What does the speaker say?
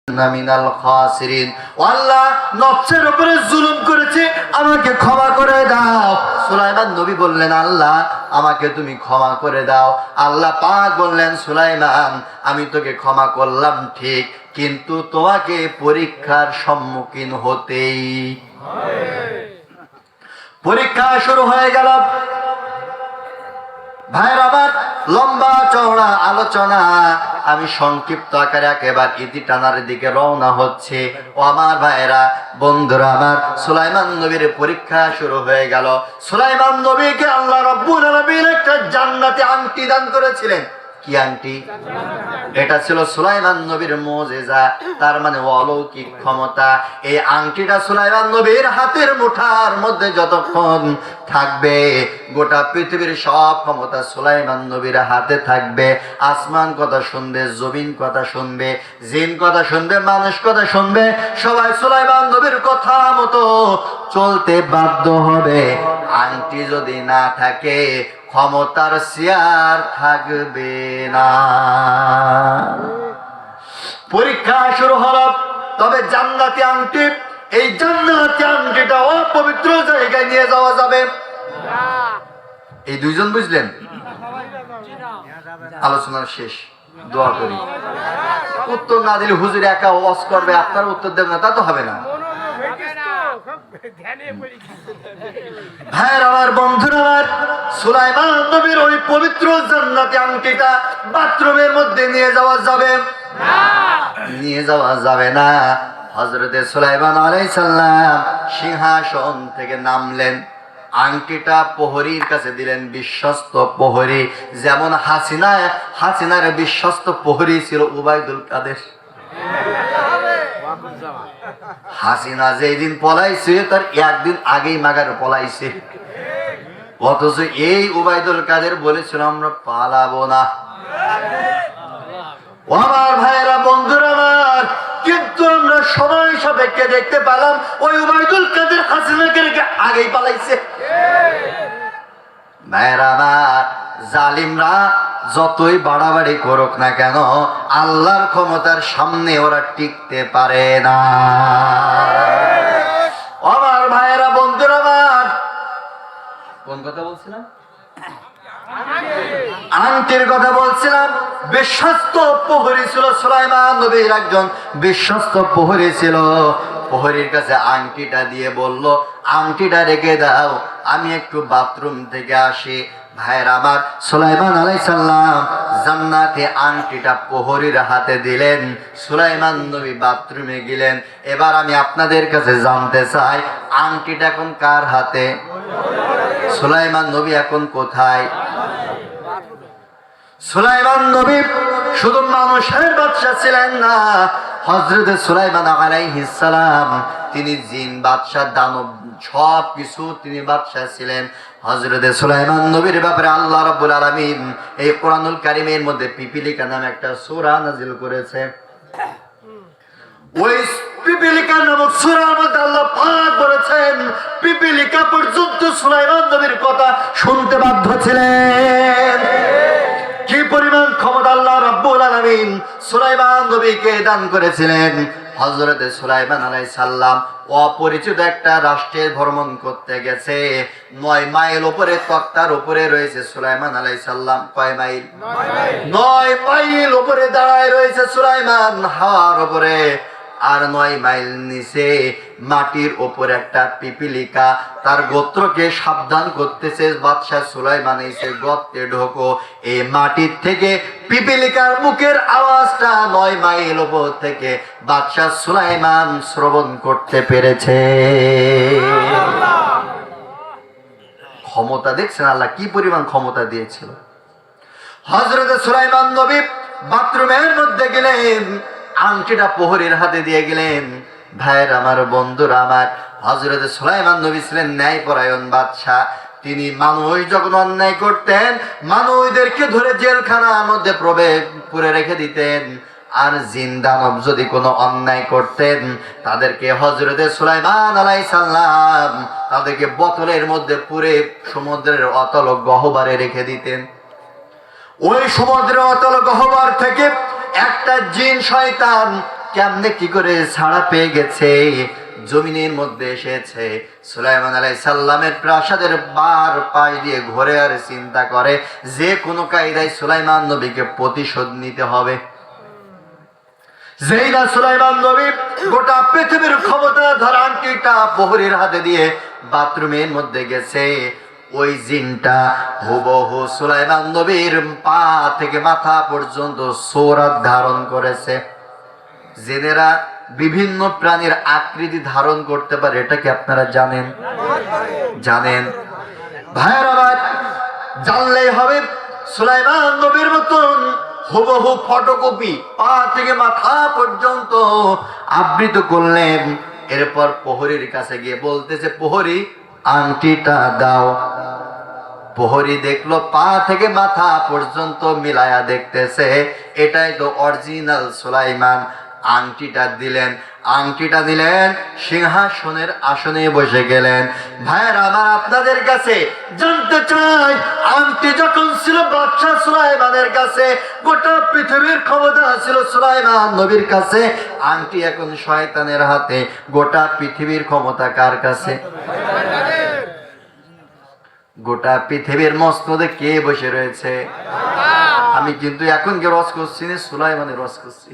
মিনাল খাসিরিন। আল্লাহ নফসের উপরে জুলুম করেছে, আমাকে ক্ষমা করে দাও। সুলাইমান নবী বললেন, আল্লাহ আমাকে তুমি ক্ষমা করে দাও। আল্লাহ পাক বললেন, সুলাইমান আমি তোকে ক্ষমা করলাম ঠিক, কিন্তু তোমাকে পরীক্ষার সম্মুখীন হতেই। পরীক্ষা শুরু হয়ে গেল। ভাইরা আমার, লম্বা চওড়া আলোচনা আমি সংক্ষিপ্ত আকারে একেবারে ইতি টানার দিকে রওনা হচ্ছে। ও আমার ভাইরা, বন্ধুরা আমার, সুলাইমান নবীর পরীক্ষা শুরু হয়ে গেল। সুলাইমান নবীকে আল্লাহ রাব্বুল আলামিন একটা জান্নাতি আংটি দান করেছিলেন। কি আংটি? এটা ছিল সুলাইমান নবীর মুজিজা, তার মানে অলৌকিক ক্ষমতা। এই আংটিটা সুলাইমান নবীর হাতের মুঠার মধ্যে যতক্ষণ থাকবে, গোটা পৃথিবীর সব ক্ষমতা সুলাইমান নবীর হাতে থাকবে। আসমান কথা শুনবে, জমিন কথা শুনবে, জিন কথা শুনবে, মানুষ কথা শুনবে, সবাই সুলাইমান নবীর কথা মতো চলতে বাধ্য হবে। আংটি যদি না থাকে, ক্ষমতার চেয়ার থাকবে না। পরীক্ষা শুরু হলো। তবে জান্নাতি আংটি, এই জান্নাতি আংটিটা অপবিত্র জায়গায় নিয়ে যাওয়া যাবে না। এই দুইজন বুঝলেন? আলোচনার শেষ, দোয়া করি। উত্তর না দিলে হুজুর একা ওয়াজ করবে, আপনার উত্তর দেবেন না, তা তো হবে না। ভাইয়ের আমার, বন্ধুরা আমার, সুলাইমান নবীর ওই পবিত্র জান্নাতি আংটিটা বাথরুমের মধ্যে নিয়ে যাওয়া যাবে না, নিয়ে যাওয়া যাবে না। হযরতে সুলাইমান আলাইহিস সালাম সিংহাসন থেকে নামলেন, আংটিটা প্রহরীর কাছে দিলেন, বিশ্বস্ত প্রহরী। যেমন হাসিনার বিশ্বস্ত প্রহরী ছিল উবাইদুল কাদের। হাসিনা যেদিন পলাইছে তার একদিন আগেই মাগার পলাইছে, অথচ এই উবাইদুল কাদের বলেছিল আমরা পালাবো না। আমার ভাইয়েরা, বন্ধুরা আমার, কিন্তু আমরা সময় সাপেক্ষে দেখতে পেলাম ওই উবাইদুল কাদের হাসিনাকে রেখে আগেই পালাইছে। ভাইয়েরা আমার, জালিমরা যতই বাড়াবাড়ি করুক না কেন, আল্লাহর ক্ষমতার সামনে ওরা টিকতে পারে না। আমার ভাইয়েরা, বন্ধুরা আমার, কোন কথা বলছিলাম? আংটির কথা বলছিলাম। বিশ্বস্ত প্রহরী ছিল সুলাইমান নবীর, একজন বিশ্বস্ত প্রহরী ছিল। প্রহরীর কাছে আংটিটা দিয়ে বলল, আংটিটা রেখে দাও, আমি একটু বাথরুম থেকে আসি। ভাইয়ের আমার, সুলাইমান আলাইহিস সালাম জান্নাতে আংটিটা প্রহরীর হাতে দিলেন। সুলাইমান নবী বাথরুমে গেলেন। এবার আমি আপনাদের কাছে জানতে চাই, আংটিটা এখন কার হাতে? সুলাইমান নবী এখন কোথায়? সুলাইমান নবী শুধু মানুষের বাদশা ছিলেন না, হযরতে সুলাইমান আলাইহিস সালাম তিনি জিন বাদশা, দানব, সব কিছু তিনি বাদশা ছিলেন। হযরতে সুলাইমান নবীর ব্যাপারে আল্লাহ রাব্বুল আলামিন এই কোরআনুল কারীমের মধ্যে পিপিলিকা নামে একটা সূরা নাযিল করেছে। ওই পিপিলিকা নামক সূরার মধ্যে আল্লাহ পাক বলেছেন, পিপিলিকা পর্যন্ত সুলাইমান নবীর কথা শুনতে বাধ্য ছিলেন। কি পরিমাণ ক্ষমতা আল্লাহ রাব্বুল আলামিন সুলাইমান নবীকে দান করেছিলেন। হযরতে সুলাইমান আলাইহিস সালাম অপরিচিত একটা রাষ্ট্রে ভ্রমণ করতে গেছে। 9 মাইল উপরে, তক্তার উপরে রয়েছে সুলাইমান আলাইহিস সালাম। কয় মাইল? 9 মাইল উপরে দাঁড়ায় রয়েছে সুলাইমান হাওয়ার উপরে। আর 9 মাইল নিচে মাটির উপরে একটা পিপিলিকা তার গোত্রকে সাবধান করতেছে, বাদশাহ সুলাইমান এসে গর্তে ঢোকো। এই মাটির থেকে পিপিলিকার মুখের আওয়াজটা 9 মাইল উপর থেকে বাদশাহ সুলাইমান শ্রবণ করতে পেরেছে। ক্ষমতা দেখছেন আল্লাহ কি পরিমাণ ক্ষমতা দিয়েছিল। হযরতে সুলাইমান নবী বাথরুমের মধ্যে গেলেন, আংটিটা প্রহরীর হাতে দিয়ে গেলেন। ভাইয়ের আমার, বন্ধুরা আমার, হযরতে সুলাইমান নবী ছিলেন ন্যায়পরায়ণ বাদশা। তিনি মানুষ যখন অন্যায় করতেন, মানুষদেরকে ধরে জেলখানার মধ্যে প্রবেশ করে রেখে দিতেন। আর জিন দানব যদি কোনো অন্যায় করতেন, তাদেরকে হযরতে সুলাইমান আলাইহিস সালাম তাদেরকে বোতলের মধ্যে পুরে সমুদ্রের অতল গহ্বরে রেখে দিতেন। ওই সমুদ্রের অতল গহ্বর থেকে একটা জিন শয়তান কেমনে কি করে ছাড়া পেয়ে গেছে, জমিনের মধ্যে এসেছে। সুলাইমান আলাইহিস সালামের প্রাসাদের বার পাশ দিয়ে ঘুরে আর চিন্তা করে যে কোনো কায়দায় সুলাইমান নবীকে প্রতিশোধ নিতে হবে। যেই না সুলাইমান নবী গোটা পৃথিবীর ক্ষমতা ধর আংটিটা প্রহরীর হাতে দিয়ে বাথরুমের মধ্যে গেছে, ওই জিনটা হুবহু সুলাইমান নবীর পা থেকে মাথা পর্যন্ত সূরত ধারণ করেছে। জিনেরা বিভিন্ন প্রাণীর আকৃতি ধারণ করতে পারে, এটা কি আপনারা জানেন? জানেন ভাইয়ের আমার, জানলেই হবে। সুলাইমান নবীর মতন হুবহু ফটোকপি পা থেকে মাথা পর্যন্ত আবৃত করলেন। এরপর প্রহরীর কাছে গিয়ে বলতেছে, প্রহরী আংটিটা দাও। প্রহরী দেখলো পা থেকে মাথা পর্যন্ত মিলায়া দেখতেছে এটাই তো অরিজিনাল সুলাইমান। আংটিটা দিলেন, আংটিটা দিলেন, সিংহাসনের আসনে বসে গেলেন। ভাইয়ের আমার, আপনাদের কাছে জানতে চাই, আংটি যখন ছিল বাদশা সুলাইমানের কাছে, গোটা পৃথিবীর ক্ষমতা ছিল সুলাইমান নবীর কাছে, আংটি এখন শয়তানের হাতে, গোটা পৃথিবীর ক্ষমতা কার কাছে? গোটা পৃথিবীর মস্তদে কে বসে রয়েছে? আমি কিন্তু এখন কি রস করছি না সুলাইমানের রস করছি?